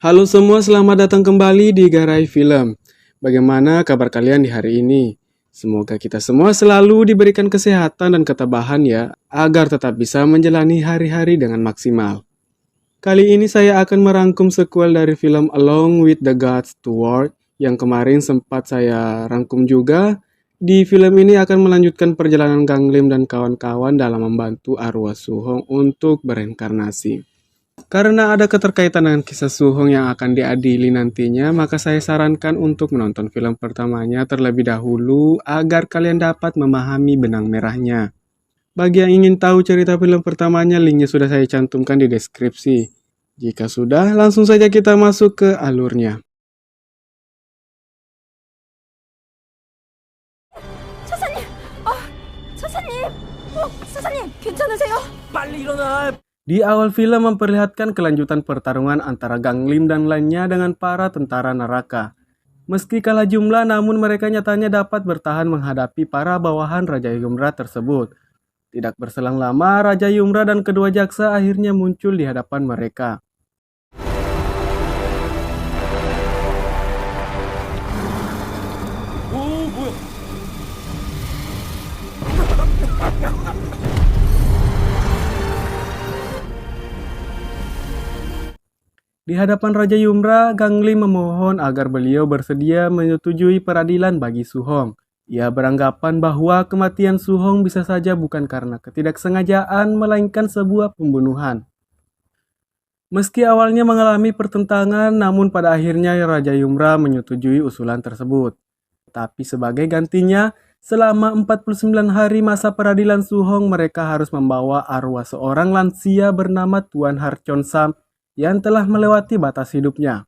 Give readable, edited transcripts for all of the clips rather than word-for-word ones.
Halo semua, selamat datang kembali di Garai Film. Bagaimana kabar kalian di hari ini? Semoga kita semua selalu diberikan kesehatan dan ketabahan ya, agar tetap bisa menjalani hari-hari dengan maksimal. Kali ini saya akan merangkum sequel dari film Along with the Gods to War yang kemarin sempat saya rangkum juga. Di film ini akan melanjutkan perjalanan Gang Lim dan kawan-kawan dalam membantu arwah Suhong untuk bereinkarnasi. Karena ada keterkaitan dengan kisah Suhong yang akan diadili nantinya, maka saya sarankan untuk menonton film pertamanya terlebih dahulu agar kalian dapat memahami benang merahnya. Bagi yang ingin tahu cerita film pertamanya, linknya sudah saya cantumkan di deskripsi. Jika sudah, langsung saja kita masuk ke alurnya. 차사님! 차사님! 사사님, 괜찮으세요? 빨리 일어나! Di awal film memperlihatkan kelanjutan pertarungan antara Gang Lim dan lainnya dengan para tentara neraka. Meski kalah jumlah, namun mereka nyatanya dapat bertahan menghadapi para bawahan Raja Yumra tersebut. Tidak berselang lama, Raja Yumra dan kedua jaksa akhirnya muncul di hadapan mereka. 오, 뭐야? Di hadapan Raja Yumra, Gang Lim memohon agar beliau bersedia menyetujui peradilan bagi Suhong. Ia beranggapan bahwa kematian Suhong bisa saja bukan karena ketidaksengajaan, melainkan sebuah pembunuhan. Meski awalnya mengalami pertentangan, namun pada akhirnya Raja Yumra menyetujui usulan tersebut. Tapi sebagai gantinya, selama 49 hari masa peradilan Suhong, mereka harus membawa arwah seorang lansia bernama Tuan Harchon Sam yang telah melewati batas hidupnya.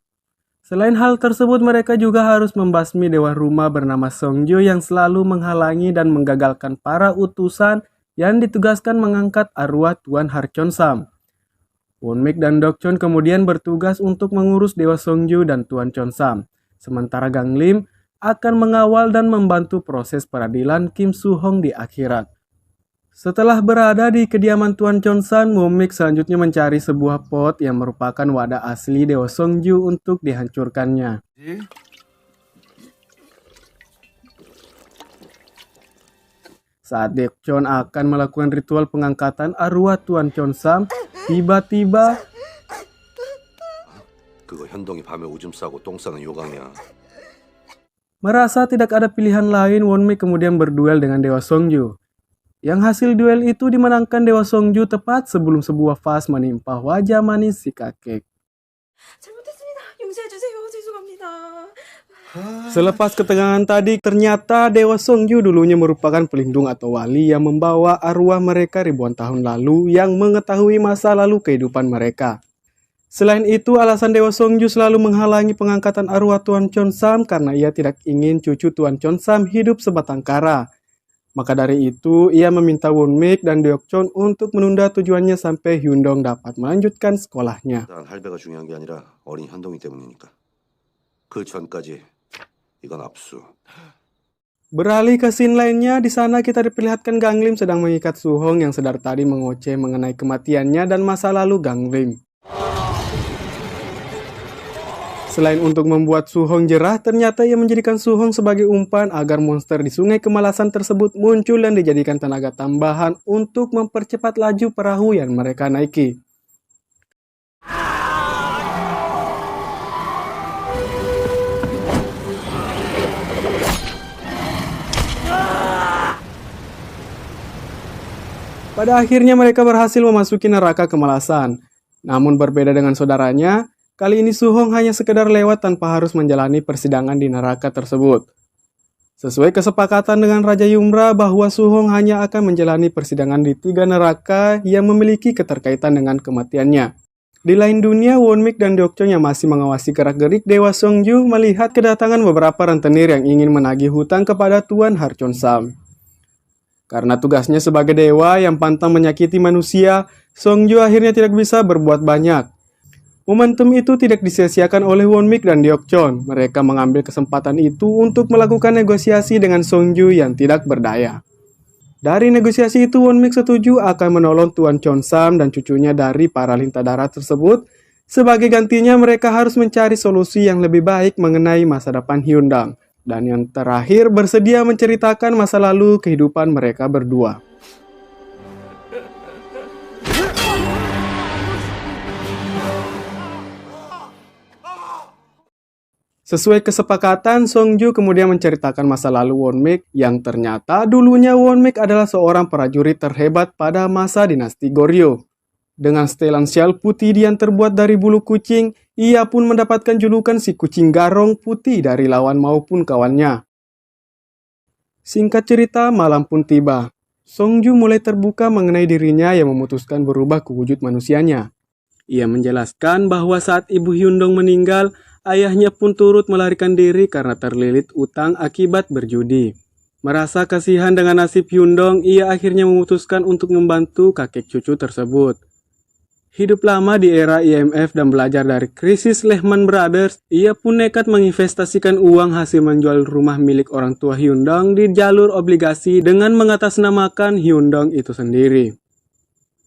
Selain hal tersebut, mereka juga harus membasmi dewa rumah bernama Songju yang selalu menghalangi dan menggagalkan para utusan yang ditugaskan mengangkat arwah Tuan Harchon Sam. Wonmik dan Dokchon kemudian bertugas untuk mengurus dewa Songju dan Tuan Chon Sam, sementara Gang Lim akan mengawal dan membantu proses peradilan Kim Suhong di akhirat. Setelah berada di kediaman Tuan Chon Sam, Wonmik selanjutnya mencari sebuah pot yang merupakan wadah asli dewa Songju untuk dihancurkannya. Saat Dokchon akan melakukan ritual pengangkatan arwah Tuan Chon Sam, tiba-tiba 그거 현동이 밤에 오줌 싸고 똥 싸는 요강이야. merasa tidak ada pilihan lain, Wonmik kemudian berduel dengan dewa Songju. Yang hasil duel itu dimenangkan dewa Songju tepat sebelum sebuah vas menimpa wajah manis si kakek. 잘못했습니다. 용서해주세요. 죄송합니다. Selepas ketegangan tadi, ternyata dewa Songju dulunya merupakan pelindung atau wali yang membawa arwah mereka ribuan tahun lalu yang mengetahui masa lalu kehidupan mereka. Selain itu, alasan dewa Songju selalu menghalangi pengangkatan arwah Tuan Chon Sam karena ia tidak ingin cucu Tuan Chon Sam hidup sebatang kara. Maka dari itu, ia meminta Wonmik dan Dokchon untuk menunda tujuannya sampai Hyundong dapat melanjutkan sekolahnya. 난 할배가 중요한 게 아니라 어린 현동이 때문이니까. 그 전까지 이건 압수. Beralih ke scene lainnya, di sana kita diperlihatkan Gang Lim sedang mengikat Suhong yang sedar tadi mengoceh mengenai kematiannya dan masa lalu Gang Lim. Selain untuk membuat Suhong jerah, ternyata ia menjadikan Suhong sebagai umpan agar monster di sungai kemalasan tersebut muncul dan dijadikan tenaga tambahan untuk mempercepat laju perahu yang mereka naiki. Pada akhirnya mereka berhasil memasuki neraka kemalasan. Namun berbeda dengan saudaranya, kali ini Suhong hanya sekedar lewat tanpa harus menjalani persidangan di neraka tersebut. Sesuai kesepakatan dengan Raja Yumra bahwa Suhong hanya akan menjalani persidangan di 3 neraka yang memiliki keterkaitan dengan kematiannya. Di lain dunia, Wonmik dan Dokchon yang masih mengawasi gerak-gerik dewa Songju melihat kedatangan beberapa rentenir yang ingin menagih hutang kepada Tuan Harchon Sam. Karena tugasnya sebagai dewa yang pantang menyakiti manusia, Songju akhirnya tidak bisa berbuat banyak. Momentum itu tidak disia-siakan oleh Wonmik dan Dokchon. Mereka mengambil kesempatan itu untuk melakukan negosiasi dengan Songju yang tidak berdaya. Dari negosiasi itu, Wonmik setuju akan menolong Tuan Chon Sam dan cucunya dari para lintah darat tersebut Sebagai gantinya mereka harus mencari solusi yang lebih baik mengenai masa depan Hyundai. Dan yang terakhir bersedia menceritakan masa lalu kehidupan mereka berdua. Sesuai kesepakatan, Songju kemudian menceritakan masa lalu Wonmik yang ternyata dulunya Wonmik adalah seorang prajurit terhebat pada masa dinasti Goryeo. Dengan setelan syal putih yang terbuat dari bulu kucing, ia pun mendapatkan julukan si kucing garong putih dari lawan maupun kawannya. Singkat cerita, malam pun tiba. Songju mulai terbuka mengenai dirinya yang memutuskan berubah ke wujud manusianya. Ia menjelaskan bahwa saat ibu Hyundai meninggal, ayahnya pun turut melarikan diri karena terlilit utang akibat berjudi. Merasa kasihan dengan nasib Hyundai, ia akhirnya memutuskan untuk membantu kakek cucu tersebut. Hidup lama di era IMF dan belajar dari krisis Lehman Brothers, ia pun nekat menginvestasikan uang hasil menjual rumah milik orang tua Hyundai di jalur obligasi dengan mengatasnamakan Hyundai itu sendiri.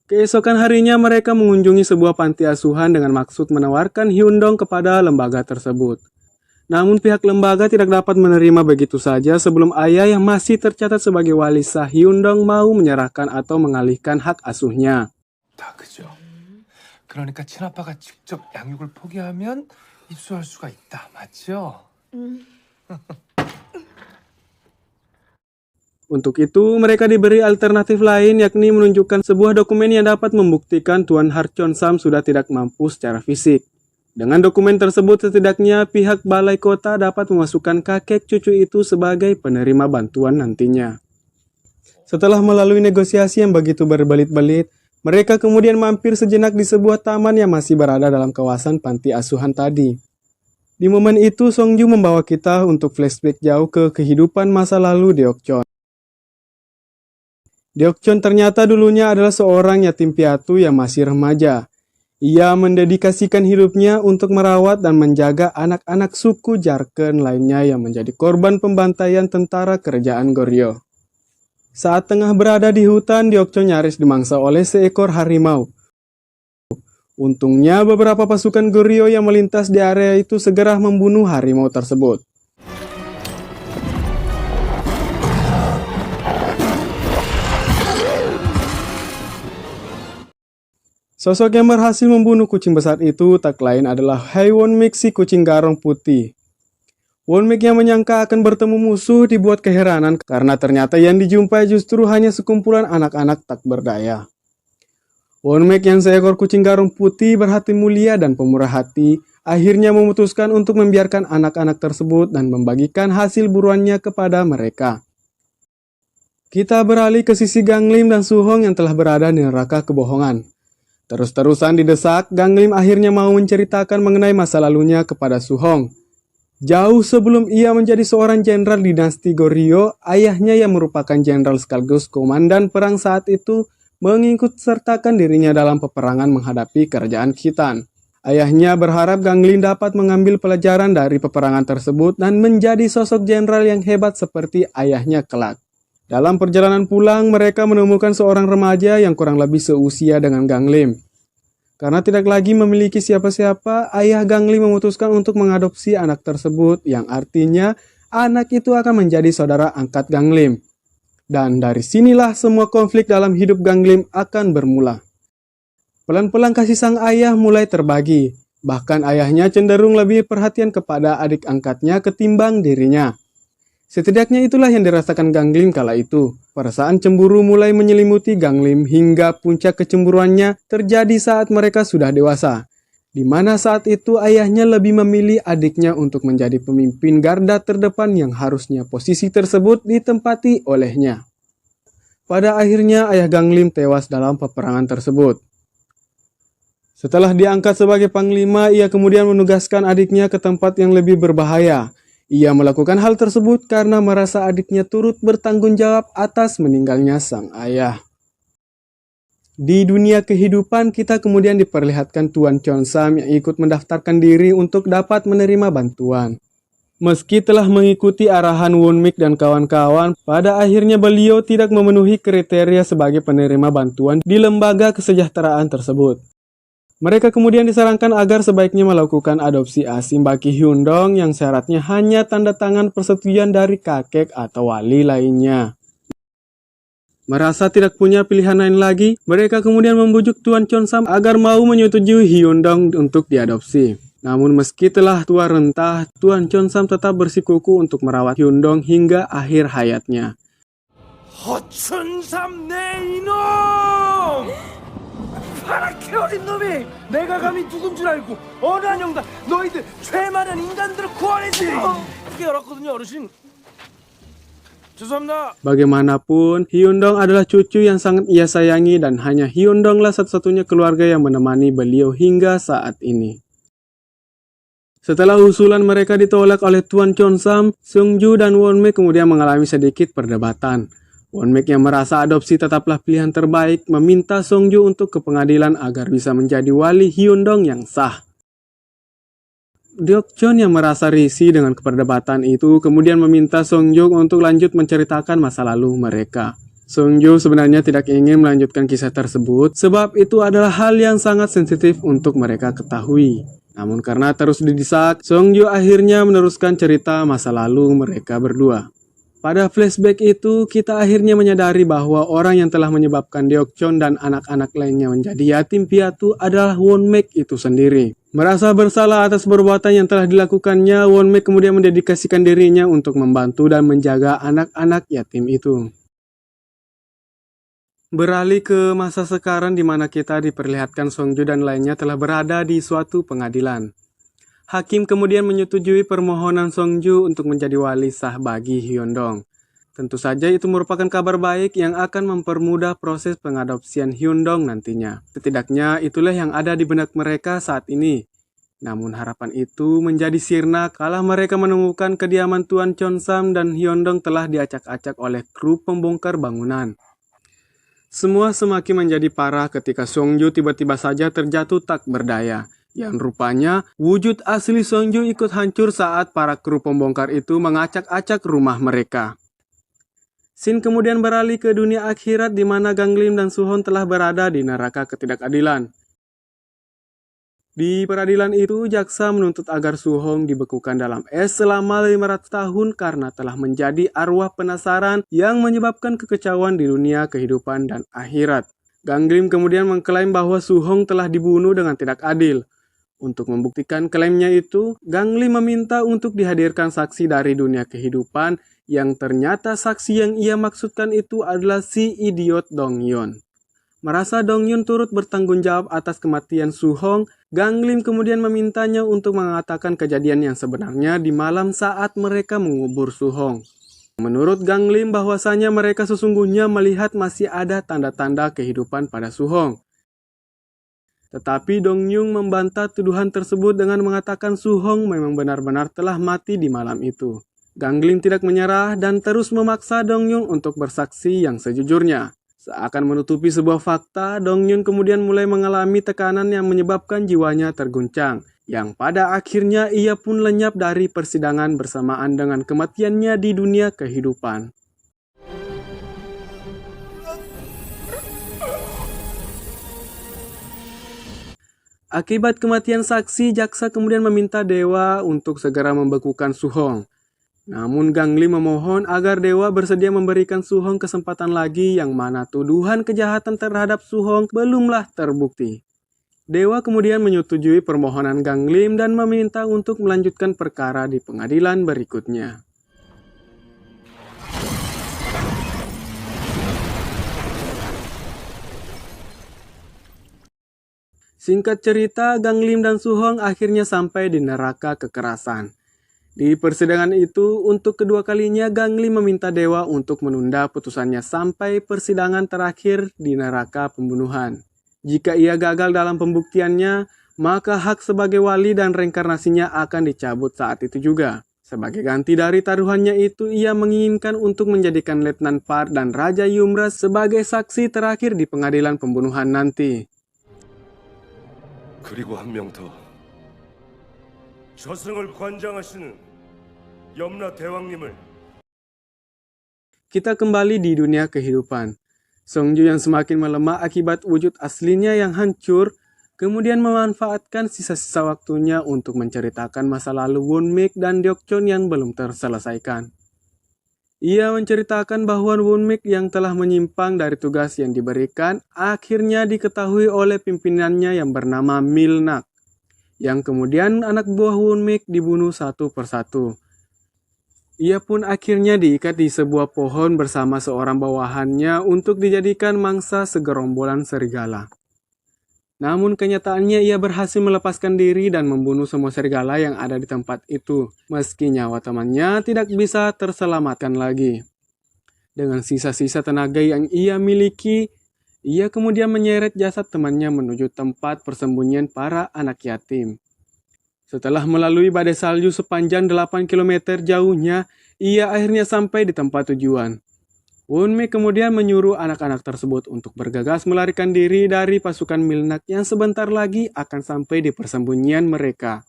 Keesokan harinya mereka mengunjungi sebuah panti asuhan dengan maksud menawarkan Hyundai kepada lembaga tersebut. Namun pihak lembaga tidak dapat menerima begitu saja sebelum ayah yang masih tercatat sebagai wali sah Hyundai mau menyerahkan atau mengalihkan hak asuhnya. 다 그죠. 그러니까 친아빠가 직접 양육을 포기하면 입수할 수가 있다. 맞죠? Untuk itu, mereka diberi alternatif lain yakni menunjukkan sebuah dokumen yang dapat membuktikan Tuan Harcheon Sam sudah tidak mampu secara fisik. Dengan dokumen tersebut, setidaknya pihak balai kota dapat memasukkan kakek cucu itu sebagai penerima bantuan nantinya. Setelah melalui negosiasi yang begitu berbelit-belit, mereka kemudian mampir sejenak di sebuah taman yang masih berada dalam kawasan panti asuhan tadi. Di momen itu, Songju membawa kita untuk flashback jauh ke kehidupan masa lalu Deokjeon. Deokjeon ternyata dulunya adalah seorang yatim piatu yang masih remaja. Ia mendedikasikan hidupnya untuk merawat dan menjaga anak-anak suku Jarken lainnya yang menjadi korban pembantaian tentara kerajaan Goryeo. Saat tengah berada di hutan, Deokjeon nyaris dimangsa oleh seekor harimau. Untungnya beberapa pasukan Goryeo yang melintas di area itu segera membunuh harimau tersebut. Sosok yang berhasil membunuh kucing besar itu tak lain adalah Wonmik si kucing garong putih. Wonmik yang menyangka akan bertemu musuh dibuat keheranan karena ternyata yang dijumpai justru hanya sekumpulan anak-anak tak berdaya. Wonmik yang seekor kucing garong putih berhati mulia dan pemurah hati, akhirnya memutuskan untuk membiarkan anak-anak tersebut dan membagikan hasil buruannya kepada mereka. Kita beralih ke sisi Ganglim dan Suhong yang telah berada di neraka kebohongan. Terus-terusan didesak, Ganglim akhirnya mau menceritakan mengenai masa lalunya kepada Suhong. Jauh sebelum ia menjadi seorang jenderal dinasti Goryeo, ayahnya yang merupakan jenderal sekaligus komandan perang saat itu mengikutsertakan dirinya dalam peperangan menghadapi kerajaan Khitan. Ayahnya berharap Ganglim dapat mengambil pelajaran dari peperangan tersebut dan menjadi sosok jenderal yang hebat seperti ayahnya kelak. Dalam perjalanan pulang, mereka menemukan seorang remaja yang kurang lebih seusia dengan Ganglim. Karena tidak lagi memiliki siapa-siapa, ayah Ganglim memutuskan untuk mengadopsi anak tersebut, yang artinya anak itu akan menjadi saudara angkat Ganglim. Dan dari sinilah semua konflik dalam hidup Ganglim akan bermula. Pelan-pelan kasih sang ayah mulai terbagi, bahkan ayahnya cenderung lebih perhatian kepada adik angkatnya ketimbang dirinya. Setidaknya itulah yang dirasakan Ganglim kala itu. Perasaan cemburu mulai menyelimuti Ganglim hingga puncak kecemburuannya terjadi saat mereka sudah dewasa. Di mana saat itu ayahnya lebih memilih adiknya untuk menjadi pemimpin garda terdepan yang harusnya posisi tersebut ditempati olehnya. Pada akhirnya ayah Ganglim tewas dalam peperangan tersebut. Setelah diangkat sebagai panglima, ia kemudian menugaskan adiknya ke tempat yang lebih berbahaya. Ia melakukan hal tersebut karena merasa adiknya turut bertanggung jawab atas meninggalnya sang ayah. Di dunia kehidupan, kita kemudian diperlihatkan Tuan Cheon Sam yang ikut mendaftarkan diri untuk dapat menerima bantuan. Meski telah mengikuti arahan Wonmik dan kawan-kawan, pada akhirnya beliau tidak memenuhi kriteria sebagai penerima bantuan di lembaga kesejahteraan tersebut. Mereka kemudian disarankan agar sebaiknya melakukan adopsi asing bagi Hyundong yang syaratnya hanya tanda tangan persetujuan dari kakek atau wali lainnya. Merasa tidak punya pilihan lain lagi, mereka kemudian membujuk Tuan Cheonsam agar mau menyetujui Hyundong untuk diadopsi. Namun meski telah tua renta, Tuan Cheonsam tetap bersikukuh untuk merawat Hyundong hingga akhir hayatnya. 허춘삼 내 이놈! 파랗게 어린 놈이 내가 감히 누군 줄 알고 어느 한영다 너희들 죄 많은 인간들을 구원해지! 그게 알았거든요 어르신. 죄송합니다. Bagaimanapun, Hyundong adalah cucu yang sangat ia sayangi dan hanya Hyundonglah satu-satunya keluarga yang menemani beliau hingga saat ini. Setelah usulan mereka ditolak oleh Tuan Cheonsam, Seungju dan Wonmaek kemudian mengalami sedikit perdebatan. Wonmaek yang merasa adopsi tetaplah pilihan terbaik meminta Seungju untuk ke pengadilan agar bisa menjadi wali Hyundong yang sah. Deokjeon yang merasa risih dengan perdebatan itu kemudian meminta Seungju untuk lanjut menceritakan masa lalu mereka. Seungju sebenarnya tidak ingin melanjutkan kisah tersebut sebab itu adalah hal yang sangat sensitif untuk mereka ketahui. Namun karena terus didesak, Seungju akhirnya meneruskan cerita masa lalu mereka berdua. Pada flashback itu, kita akhirnya menyadari bahwa orang yang telah menyebabkan Deokjeon dan anak-anak lainnya menjadi yatim piatu adalah Wonmaek itu sendiri. Merasa bersalah atas perbuatan yang telah dilakukannya, Wonmaek kemudian mendedikasikan dirinya untuk membantu dan menjaga anak-anak yatim itu. Beralih ke masa sekarang di mana kita diperlihatkan Seungju dan lainnya telah berada di suatu pengadilan. Hakim kemudian menyetujui permohonan Seungju untuk menjadi wali sah bagi Hyundong. Tentu saja itu merupakan kabar baik yang akan mempermudah proses pengadopsian Hyundong nantinya. Setidaknya itulah yang ada di benak mereka saat ini. Namun harapan itu menjadi sirna kala mereka menemukan kediaman Tuan Cheonsam dan Hyundong telah diacak-acak oleh kru pembongkar bangunan. Semua semakin menjadi parah ketika Seungju tiba-tiba saja terjatuh tak berdaya. Yang rupanya, wujud asli Seungju ikut hancur saat para kru pembongkar itu mengacak-acak rumah mereka. Scene kemudian beralih ke dunia akhirat di mana Ganglim dan Suhon telah berada di neraka ketidakadilan. Di peradilan itu, jaksa menuntut agar Suhong dibekukan dalam es selama 500 tahun karena telah menjadi arwah penasaran yang menyebabkan kekecauan di dunia kehidupan dan akhirat. Ganglim kemudian mengklaim bahwa Suhong telah dibunuh dengan tidak adil. Untuk membuktikan klaimnya itu, Ganglim meminta untuk dihadirkan saksi dari dunia kehidupan yang ternyata saksi yang ia maksudkan itu adalah si idiot Donghyun. Merasa Donghyun turut bertanggung jawab atas kematian Suhong, Ganglim kemudian memintanya untuk mengatakan kejadian yang sebenarnya di malam saat mereka mengubur Suhong. Menurut Ganglim bahwasanya mereka sesungguhnya melihat masih ada tanda-tanda kehidupan pada Suhong. Tetapi Donghyun membantah tuduhan tersebut dengan mengatakan Suhong memang benar-benar telah mati di malam itu. Ganglim tidak menyerah dan terus memaksa Donghyun untuk bersaksi yang sejujurnya. Seakan menutupi sebuah fakta, Donghyun kemudian mulai mengalami tekanan yang menyebabkan jiwanya terguncang. Yang pada akhirnya ia pun lenyap dari persidangan bersamaan dengan kematiannya di dunia kehidupan. Akibat kematian saksi, jaksa kemudian meminta Dewa untuk segera membekukan Suhong. Namun Ganglim memohon agar Dewa bersedia memberikan Suhong kesempatan lagi yang mana tuduhan kejahatan terhadap Suhong belumlah terbukti. Dewa kemudian menyetujui permohonan Ganglim dan meminta untuk melanjutkan perkara di pengadilan berikutnya. Singkat cerita, Ganglim dan Suhong akhirnya sampai di neraka kekerasan. Di persidangan itu, untuk kedua kalinya Ganglim meminta Dewa untuk menunda putusannya sampai persidangan terakhir di neraka pembunuhan. Jika ia gagal dalam pembuktiannya, maka hak sebagai wali dan reinkarnasinya akan dicabut saat itu juga. Sebagai ganti dari taruhannya itu, ia menginginkan untuk menjadikan Letnan Park dan Raja Yumra sebagai saksi terakhir di pengadilan pembunuhan nanti. 그리고 한 명 더. 저승을 관장하시는 염라 대왕님을. Kita kembali di dunia kehidupan. Seungju yang semakin melemah akibat wujud aslinya yang hancur, kemudian memanfaatkan sisa-sisa waktunya untuk menceritakan masa lalu Won-mik dan Deok-chon yang belum terselesaikan. Ia menceritakan bahwa Won-mik yang telah menyimpang dari tugas yang diberikan akhirnya diketahui oleh pimpinannya yang bernama Milnak, yang kemudian anak buah Won-mik dibunuh satu persatu. Ia pun akhirnya diikat di sebuah pohon bersama seorang bawahannya untuk dijadikan mangsa segerombolan serigala. Namun kenyataannya ia berhasil melepaskan diri dan membunuh semua serigala yang ada di tempat itu, meski nyawa temannya tidak bisa terselamatkan lagi. Dengan sisa-sisa tenaga yang ia miliki, ia kemudian menyeret jasad temannya menuju tempat persembunyian para anak yatim. Setelah melalui badai salju sepanjang 8 km jauhnya, ia akhirnya sampai di tempat tujuan. Won-mik kemudian menyuruh anak-anak tersebut untuk bergegas melarikan diri dari pasukan Milnak yang sebentar lagi akan sampai di persembunyian mereka.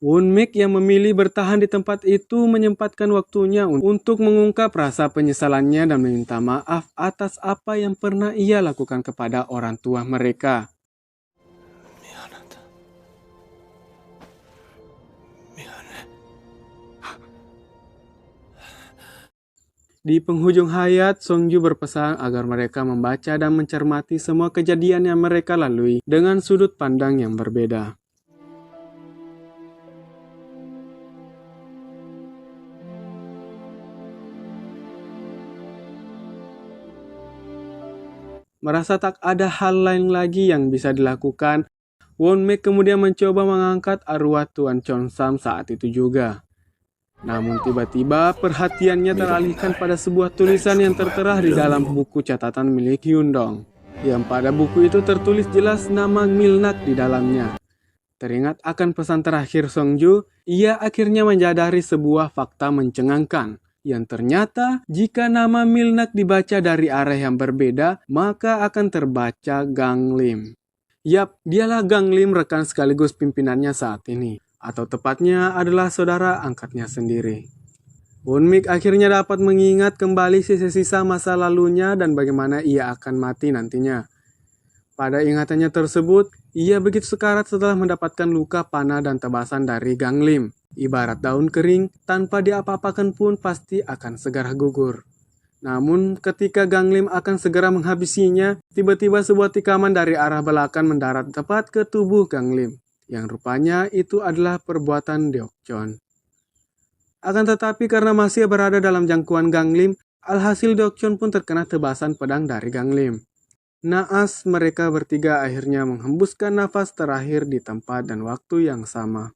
Won-mik yang memilih bertahan di tempat itu menyempatkan waktunya untuk mengungkap rasa penyesalannya dan meminta maaf atas apa yang pernah ia lakukan kepada orang tua mereka. Di penghujung hayat, Songju berpesan agar mereka membaca dan mencermati semua kejadian yang mereka lalui dengan sudut pandang yang berbeda. Merasa tak ada hal lain lagi yang bisa dilakukan, Won-mik kemudian mencoba mengangkat arwah Tuan Cheon-sam saat itu juga. Namun tiba-tiba perhatiannya teralihkan pada sebuah tulisan yang tertera di dalam buku catatan milik Hyundong, yang pada buku itu tertulis jelas nama Milnak di dalamnya. Teringat akan pesan terakhir Songju, ia akhirnya menyadari sebuah fakta mencengangkan, yang ternyata jika nama Milnak dibaca dari arah yang berbeda, maka akan terbaca Gang Lim. Yap, dialah Gang Lim, rekan sekaligus pimpinannya saat ini. Atau tepatnya adalah saudara angkatnya sendiri. Won-mik akhirnya dapat mengingat kembali sisa-sisa masa lalunya dan bagaimana ia akan mati nantinya. Pada ingatannya tersebut, ia begitu sekarat setelah mendapatkan luka panah dan tebasan dari Gang Lim. Ibarat daun kering, tanpa diapa-apakan pun pasti akan segera gugur. Namun ketika Gang Lim akan segera menghabisinya, tiba-tiba sebuah tikaman dari arah belakang mendarat tepat ke tubuh Gang Lim, yang rupanya itu adalah perbuatan Deok-chon. Akan tetapi karena masih berada dalam jangkauan Gang Lim, alhasil Deok-chon pun terkena tebasan pedang dari Gang Lim. Naas mereka bertiga akhirnya menghembuskan nafas terakhir di tempat dan waktu yang sama.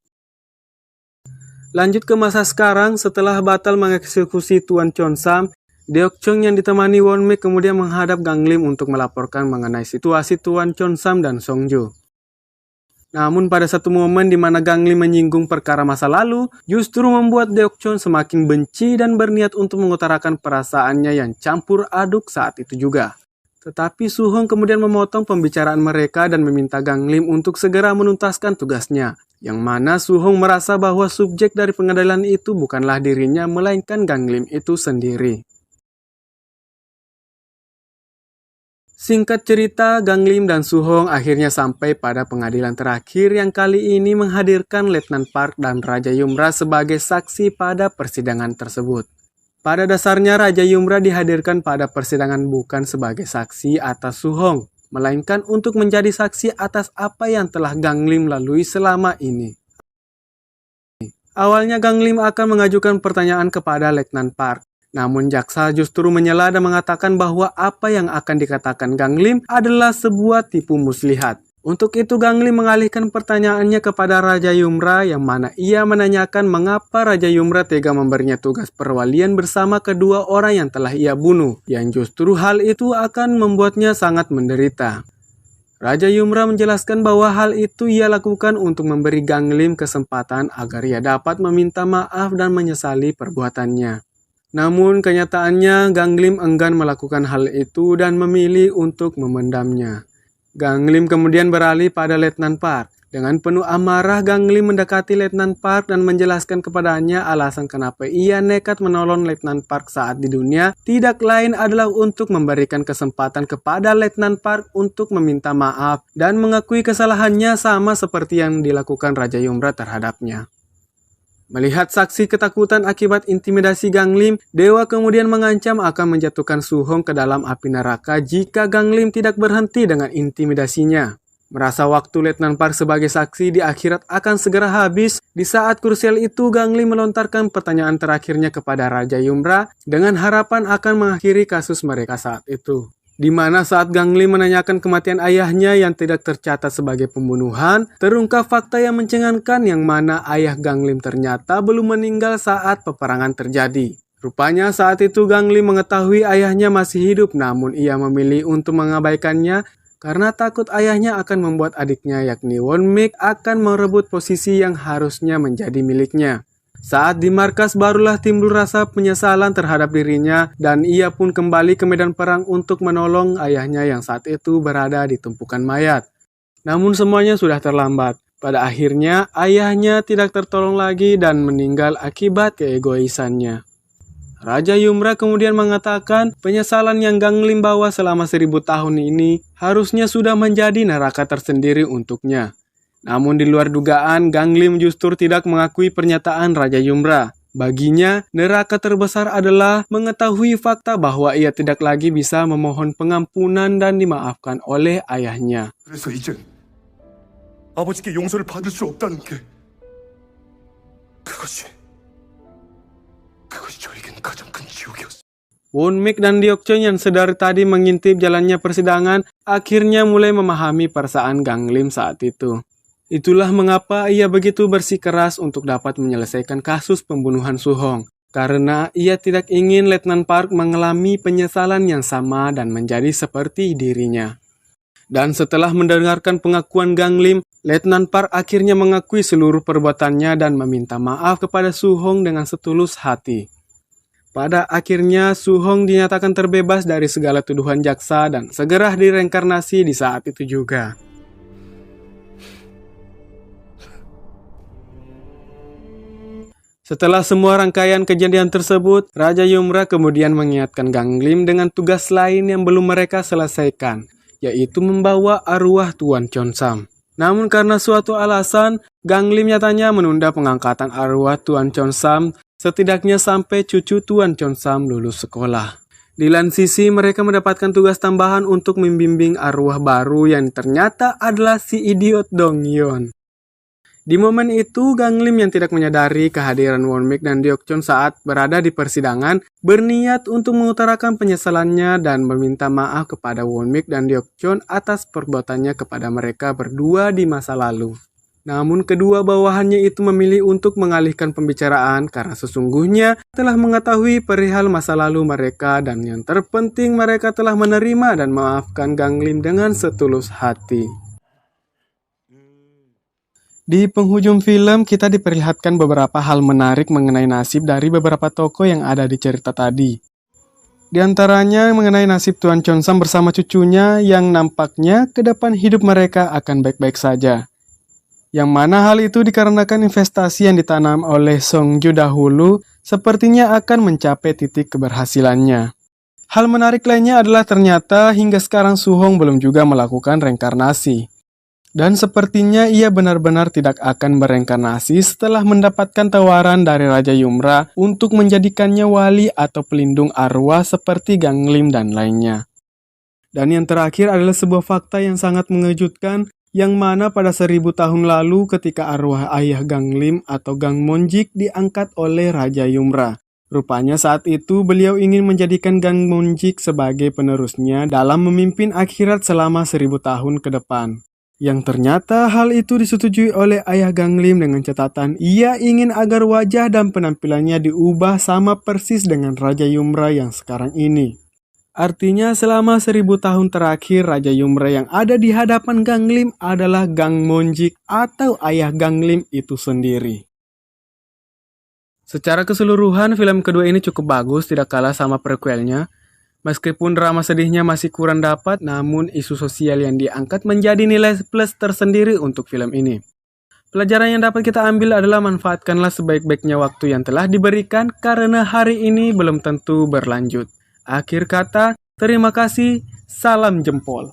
Lanjut ke masa sekarang, setelah batal mengeksekusi Tuan Cheon-sam, Deok-chon yang ditemani Won-mik kemudian menghadap Gang Lim untuk melaporkan mengenai situasi Tuan Cheon-sam dan Songju. Namun pada satu momen di mana Gang Lim menyinggung perkara masa lalu, justru membuat Deok-chon semakin benci dan berniat untuk mengutarakan perasaannya yang campur aduk saat itu juga. Tetapi Su-hong kemudian memotong pembicaraan mereka dan meminta Gang Lim untuk segera menuntaskan tugasnya, yang mana Su-hong merasa bahwa subjek dari pengadilan itu bukanlah dirinya melainkan Gang Lim itu sendiri. Singkat cerita, Gang Lim dan Su-hong akhirnya sampai pada pengadilan terakhir yang kali ini menghadirkan Letnan Park dan Raja Yumra sebagai saksi pada persidangan tersebut. Pada dasarnya Raja Yumra dihadirkan pada persidangan bukan sebagai saksi atas Su-hong, melainkan untuk menjadi saksi atas apa yang telah Gang Lim lalui selama ini. Awalnya Gang Lim akan mengajukan pertanyaan kepada Letnan Park. Namun jaksa justru menyela dan mengatakan bahwa apa yang akan dikatakan Gang Lim adalah sebuah tipu muslihat. Untuk itu Gang Lim mengalihkan pertanyaannya kepada Raja Yumra, yang mana ia menanyakan mengapa Raja Yumra tega memberinya tugas perwalian bersama kedua orang yang telah ia bunuh, yang justru hal itu akan membuatnya sangat menderita. Raja Yumra menjelaskan bahwa hal itu ia lakukan untuk memberi Gang Lim kesempatan agar ia dapat meminta maaf dan menyesali perbuatannya. Namun kenyataannya Gang Lim enggan melakukan hal itu dan memilih untuk memendamnya. Gang Lim kemudian beralih pada Letnan Park. Dengan penuh amarah, Gang Lim mendekati Letnan Park dan menjelaskan kepadanya alasan kenapa ia nekat menolong Letnan Park saat di dunia tidak lain adalah untuk memberikan kesempatan kepada Letnan Park untuk meminta maaf dan mengakui kesalahannya sama seperti yang dilakukan Raja Yumra terhadapnya. Melihat saksi ketakutan akibat intimidasi Gang Lim, Dewa kemudian mengancam akan menjatuhkan Su Hong ke dalam api neraka jika Gang Lim tidak berhenti dengan intimidasinya. Merasa waktu Letnan Park sebagai saksi di akhirat akan segera habis, di saat krusial itu Gang Lim melontarkan pertanyaan terakhirnya kepada Raja Yumra dengan harapan akan mengakhiri kasus mereka saat itu. Di mana saat Gang Lim menanyakan kematian ayahnya yang tidak tercatat sebagai pembunuhan, terungkap fakta yang mencengangkan yang mana ayah Gang Lim ternyata belum meninggal saat peperangan terjadi. Rupanya saat itu Gang Lim mengetahui ayahnya masih hidup, namun ia memilih untuk mengabaikannya karena takut ayahnya akan membuat adiknya yakni Won Mik akan merebut posisi yang harusnya menjadi miliknya. Saat di markas barulah timbul rasa penyesalan terhadap dirinya dan ia pun kembali ke medan perang untuk menolong ayahnya yang saat itu berada di tumpukan mayat. Namun semuanya sudah terlambat. Pada akhirnya ayahnya tidak tertolong lagi dan meninggal akibat keegoisannya. Raja Yumra kemudian mengatakan penyesalan yang Gang Lim bawa selama 1000 tahun ini harusnya sudah menjadi neraka tersendiri untuknya. Namun di luar dugaan, Gang Lim justru tidak mengakui pernyataan Raja Yumra. Baginya, neraka terbesar adalah mengetahui fakta bahwa ia tidak lagi bisa memohon pengampunan dan dimaafkan oleh ayahnya. 그래서 이젠 아버지께 용서를 받을 수 없다는 게 그것이 저에겐 가장 큰 지옥이었어. Won Mik dan Deokjeon yang sedari tadi mengintip jalannya persidangan akhirnya mulai memahami perasaan Gang Lim saat itu. Itulah mengapa ia begitu bersikeras untuk dapat menyelesaikan kasus pembunuhan Su Hong. Karena ia tidak ingin Letnan Park mengalami penyesalan yang sama dan menjadi seperti dirinya. Dan setelah mendengarkan pengakuan Gang Lim, Letnan Park akhirnya mengakui seluruh perbuatannya dan meminta maaf kepada Su Hong dengan setulus hati. Pada akhirnya, Su Hong dinyatakan terbebas dari segala tuduhan jaksa dan segera direinkarnasi di saat itu juga. Setelah semua rangkaian kejadian tersebut, Raja Yumra kemudian mengingatkan Gang Lim dengan tugas lain yang belum mereka selesaikan, yaitu membawa arwah Tuan Cheongsam. Namun karena suatu alasan, Gang Lim nyatanya menunda pengangkatan arwah Tuan Cheongsam setidaknya sampai cucu Tuan Cheongsam lulus sekolah. Di lain sisi, mereka mendapatkan tugas tambahan untuk membimbing arwah baru yang ternyata adalah si idiot Dong Yeon. Di momen itu, Gang Lim yang tidak menyadari kehadiran Won Mik dan Deokjeon saat berada di persidangan, berniat untuk mengutarakan penyesalannya dan meminta maaf kepada Won Mik dan Deokjeon atas perbuatannya kepada mereka berdua di masa lalu. Namun kedua bawahannya itu memilih untuk mengalihkan pembicaraan karena sesungguhnya telah mengetahui perihal masa lalu mereka dan yang terpenting mereka telah menerima dan memaafkan Gang Lim dengan setulus hati. Di penghujung film, kita diperlihatkan beberapa hal menarik mengenai nasib dari beberapa tokoh yang ada di cerita tadi. Di antaranya mengenai nasib Tuan Cheongsam bersama cucunya yang nampaknya ke depan hidup mereka akan baik-baik saja. Yang mana hal itu dikarenakan investasi yang ditanam oleh Songju dahulu sepertinya akan mencapai titik keberhasilannya. Hal menarik lainnya adalah ternyata hingga sekarang Su Hong belum juga melakukan reinkarnasi. Dan sepertinya ia benar-benar tidak akan bereinkarnasi setelah mendapatkan tawaran dari Raja Yumra untuk menjadikannya wali atau pelindung arwah seperti Gang Lim dan lainnya. Dan yang terakhir adalah sebuah fakta yang sangat mengejutkan, yang mana pada 1000 tahun lalu ketika arwah ayah Gang Lim atau Gang Monjik diangkat oleh Raja Yumra. Rupanya saat itu beliau ingin menjadikan Gang Monjik sebagai penerusnya dalam memimpin akhirat selama 1000 tahun ke depan. Yang ternyata hal itu disetujui oleh ayah Gang Lim dengan catatan ia ingin agar wajah dan penampilannya diubah sama persis dengan Raja Yumra yang sekarang ini. Artinya selama 1000 tahun terakhir Raja Yumra yang ada di hadapan Gang Lim adalah Gang Monjik atau ayah Gang Lim itu sendiri. Secara keseluruhan film kedua ini cukup bagus, tidak kalah sama prequelnya. Meskipun drama sedihnya masih kurang dapat, namun isu sosial yang diangkat menjadi nilai plus tersendiri untuk film ini. Pelajaran yang dapat kita ambil adalah manfaatkanlah sebaik-baiknya waktu yang telah diberikan karena hari ini belum tentu berlanjut. Akhir kata, terima kasih, salam jempol.